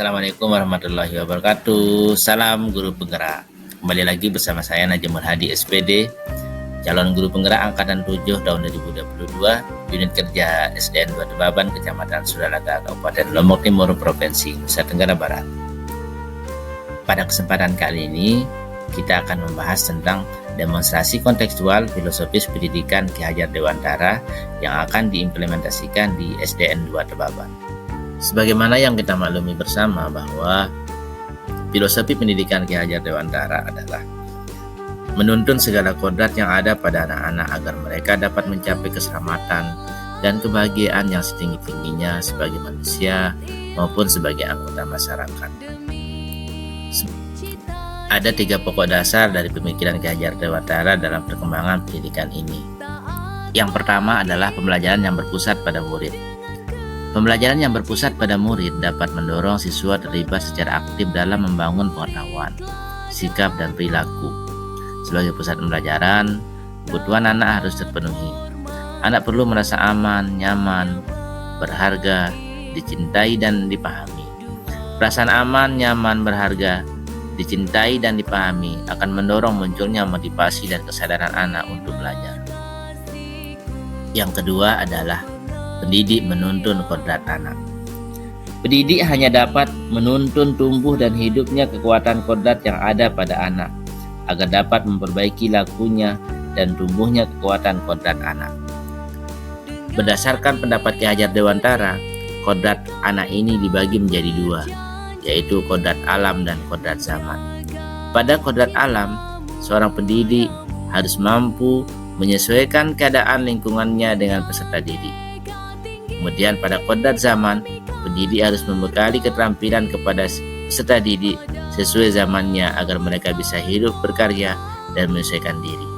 Assalamualaikum warahmatullahi wabarakatuh. Salam guru penggerak. Kembali lagi bersama saya Najamul Hadi SPD, calon guru penggerak angkatan 7 tahun 2022, unit kerja SDN 2 Tebaban, Kecamatan Sudalaga, Kabupaten Lombok Timur, Provinsi Nusa Tenggara Barat. Pada kesempatan kali ini kita akan membahas tentang demonstrasi kontekstual filosofis pendidikan Ki Hajar Dewantara yang akan diimplementasikan di SDN 2 Tebaban. Sebagaimana yang kita maklumi bersama bahwa filosofi pendidikan Ki Hajar Dewantara adalah menuntun segala kodrat yang ada pada anak-anak agar mereka dapat mencapai keselamatan dan kebahagiaan yang setinggi-tingginya sebagai manusia maupun sebagai anggota masyarakat. Ada 3 pokok dasar dari pemikiran Ki Hajar Dewantara dalam perkembangan pendidikan ini. Yang pertama adalah pembelajaran yang berpusat pada murid. Pembelajaran yang berpusat pada murid dapat mendorong siswa terlibat secara aktif dalam membangun pengetahuan, sikap, dan perilaku. Sebagai pusat pembelajaran, kebutuhan anak harus terpenuhi. Anak perlu merasa aman, nyaman, berharga, dicintai, dan dipahami. Perasaan aman, nyaman, berharga, dicintai, dan dipahami akan mendorong munculnya motivasi dan kesadaran anak untuk belajar. Yang kedua adalah pendidik menuntun kodrat anak. Pendidik hanya dapat menuntun tumbuh dan hidupnya kekuatan kodrat yang ada pada anak, agar dapat memperbaiki lakunya dan tumbuhnya kekuatan kodrat anak. Berdasarkan pendapat Ki Hajar Dewantara, kodrat anak ini dibagi menjadi 2, yaitu kodrat alam dan kodrat zaman. Pada kodrat alam, seorang pendidik harus mampu menyesuaikan keadaan lingkungannya dengan peserta didik. Kemudian pada kodrat zaman, pendidik harus membekali keterampilan kepada peserta didik sesuai zamannya agar mereka bisa hidup, berkarya, dan menyesuaikan diri.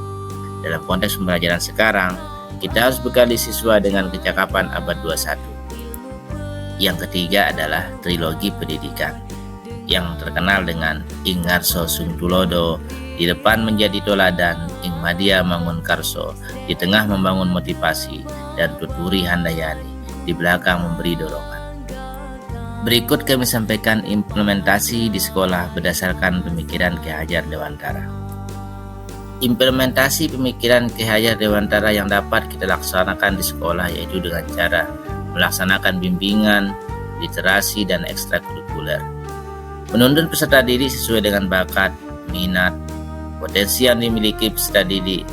Dalam konteks pembelajaran sekarang, kita harus bekali siswa dengan kecakapan abad 21. Yang ketiga adalah trilogi pendidikan, yang terkenal dengan Ing Ngarso Sung Tulodo, di depan menjadi toladan, Ing Madya Mangun Karso, di tengah membangun motivasi, dan Tuturi Handayani, di belakang memberi dorongan. Berikut kami sampaikan implementasi di sekolah berdasarkan pemikiran Ki Hajar Dewantara. Implementasi pemikiran Ki Hajar Dewantara yang dapat kita laksanakan di sekolah yaitu dengan cara melaksanakan bimbingan, literasi, dan ekstrakurikuler. Menuntun peserta didik sesuai dengan bakat, minat, potensi yang dimiliki peserta didik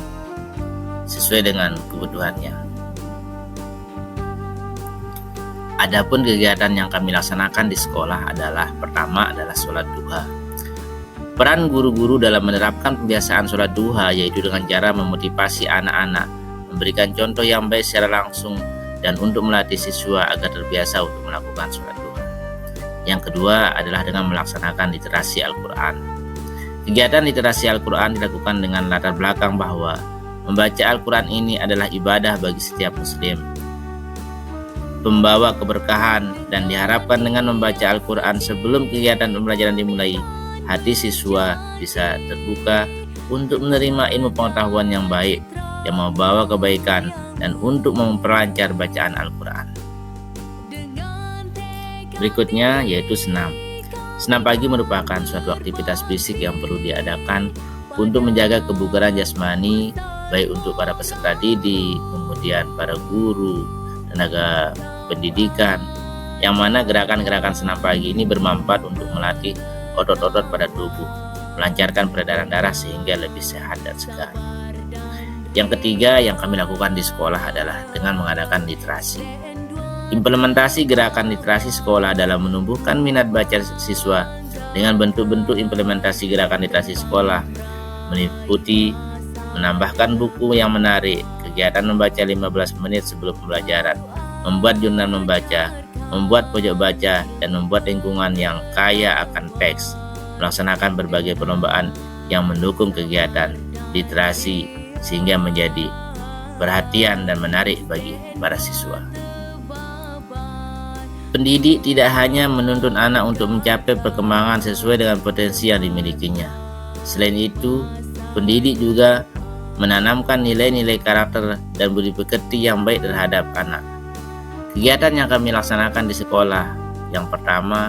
sesuai dengan kebutuhannya. Adapun kegiatan yang kami laksanakan di sekolah adalah pertama adalah sholat duha. Peran guru-guru dalam menerapkan kebiasaan sholat duha yaitu dengan cara memotivasi anak-anak, memberikan contoh yang baik secara langsung, dan untuk melatih siswa agar terbiasa untuk melakukan sholat duha. Yang kedua adalah dengan melaksanakan literasi Al-Quran. Kegiatan literasi Al-Quran dilakukan dengan latar belakang bahwa membaca Al-Quran ini adalah ibadah bagi setiap muslim, pembawa keberkahan, dan diharapkan dengan membaca Al-Quran sebelum kegiatan pembelajaran dimulai, hati siswa bisa terbuka untuk menerima ilmu pengetahuan yang baik, yang membawa kebaikan, dan untuk memperlancar bacaan Al-Quran. Berikutnya yaitu senam. Senam pagi merupakan suatu aktivitas fisik yang perlu diadakan untuk menjaga kebugaran jasmani, baik untuk para peserta didik, kemudian para guru, tenaga pendidikan, yang mana gerakan-gerakan senam pagi ini bermanfaat untuk melatih otot-otot pada tubuh, melancarkan peredaran darah sehingga lebih sehat dan segar. Yang ketiga yang kami lakukan di sekolah adalah dengan mengadakan literasi. Implementasi gerakan literasi sekolah dalam menumbuhkan minat baca siswa dengan bentuk-bentuk implementasi gerakan literasi sekolah meliputi menambahkan buku yang menarik, kegiatan membaca 15 menit sebelum pembelajaran, membuat jurnal membaca, membuat pojok baca, dan membuat lingkungan yang kaya akan teks, melaksanakan berbagai perlombaan yang mendukung kegiatan literasi sehingga menjadi perhatian dan menarik bagi para siswa. Pendidik tidak hanya menuntun anak untuk mencapai perkembangan sesuai dengan potensi yang dimilikinya. Selain itu, pendidik juga menanamkan nilai-nilai karakter dan budi pekerti yang baik terhadap anak. Kegiatan yang kami laksanakan di sekolah, yang pertama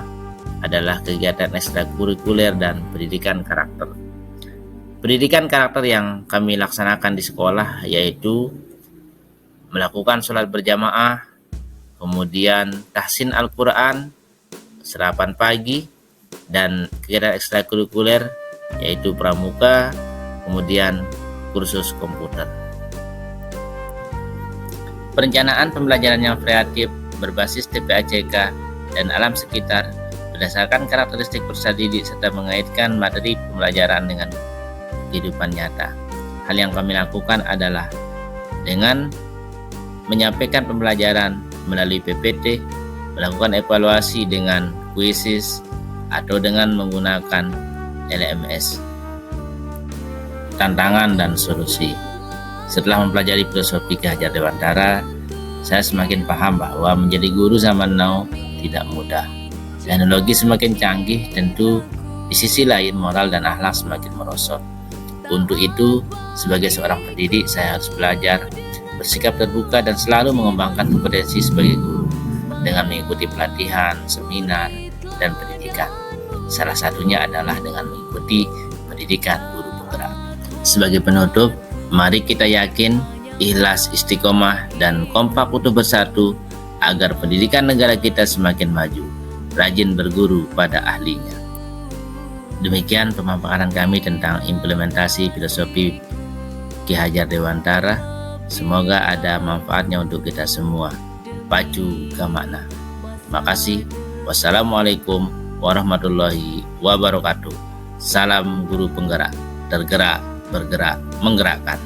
adalah kegiatan ekstrakurikuler dan pendidikan karakter. Pendidikan karakter yang kami laksanakan di sekolah yaitu melakukan sholat berjamaah, kemudian tahsin Al-Quran, sarapan pagi, dan kegiatan ekstrakurikuler yaitu pramuka, kemudian kursus komputer. Perencanaan pembelajaran yang kreatif berbasis TPACK dan alam sekitar berdasarkan karakteristik peserta didik serta mengaitkan materi pembelajaran dengan kehidupan nyata. Hal yang kami lakukan adalah dengan menyampaikan pembelajaran melalui PPT, melakukan evaluasi dengan kuisis, atau dengan menggunakan LMS, tantangan dan solusi. Setelah mempelajari filosofi Ki Hajar Dewantara, saya semakin paham bahwa menjadi guru zaman now tidak mudah. Teknologi semakin canggih, tentu di sisi lain moral dan akhlak semakin merosot. Untuk itu, sebagai seorang pendidik, saya harus belajar, bersikap terbuka dan selalu mengembangkan kompetensi sebagai guru dengan mengikuti pelatihan, seminar, dan pendidikan. Salah satunya adalah dengan mengikuti pendidikan guru penggerak. Sebagai penutup, mari kita yakin, ikhlas, istiqomah, dan kompak untuk bersatu agar pendidikan negara kita semakin maju, rajin berguru pada ahlinya. Demikian pemaparan kami tentang implementasi filosofi Ki Hajar Dewantara. Semoga ada manfaatnya untuk kita semua. Pacu ke makna. Makasih. Wassalamualaikum warahmatullahi wabarakatuh. Salam guru penggerak, tergerak, bergerak, menggerakkan.